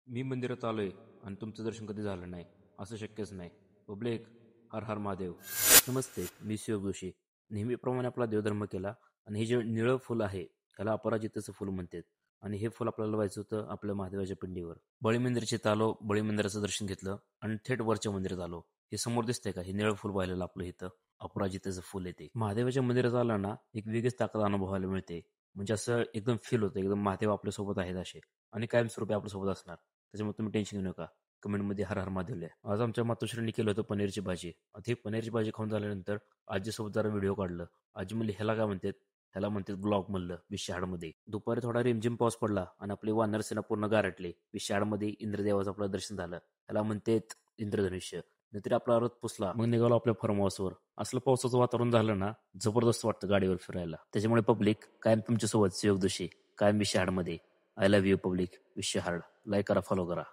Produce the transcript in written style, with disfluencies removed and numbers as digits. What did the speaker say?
मी मंदिरात आलोय आणि तुमचं दर्शन कधी झालं नाही असं शक्यच नाही. पब्लिक, हर हर महादेव. नमस्ते, मी शिव जोशी. नेहमीप्रमाणे आपला देवधर्म केला आणि हे जे निळं फुल आहे त्याला अपराजितेचं फुल म्हणतात. आणि हे फुल आपल्याला व्हायचं होतं आपल्या महादेवाच्या पिंडीवर. बळी मंदिराचे आलो, बळी मंदिराचं दर्शन घेतलं आणि थेट वरच्या मंदिरात आलो. हे समोर दिसतंय का, हे निळं फुल व्हायला आपलं इथं अपराजितेचं फुल येते. महादेवाच्या मंदिरात आलं ना, एक वेगळीच ताकद अनुभवायला मिळते. म्हणजे असं एकदम फील होतं, एकदम महादेव आपल्यासोबत आहेत असे आणि कायमस्वरूपी आपल्यासोबत असणार. त्याच्यामुळे तुम्ही टेन्शन घेऊ नका. कमेंटमध्ये हर हर महादेव लिहा. आज आमच्या मातोश्रींनी केलं होतं पनीरची भाजी. आता ही पनीरची भाजी खाऊन झाल्यानंतर आजीसोबत जरा व्हिडिओ काढलं. आजी म्हणली ह्याला काय म्हणतात, ह्याला म्हणतात ब्लॉग म्हणलं विशाळमध्ये. दुपारी थोडा रिमझिम पाऊस पडला आणि आपली वानरसेना पूर्ण गारटली. विशाळमध्ये इंद्रदेवाचं आपलं दर्शन झालं. ह्याला म्हणतात इंद्रधनुष्य. नंतर आपला रथ पुसला, मग निघालो आपल्या फार्म हाऊसवर. असलं पावसाचं वातावरण झालं ना, जबरदस्त वाटतं गाडीवर फिरायला. त्याच्यामुळे पब्लिक कायम तुमच्यासोबत, सुयोग जोशी कायम विशाळमध्ये. I love you public. Vishal. Like करा, फॉलो करा.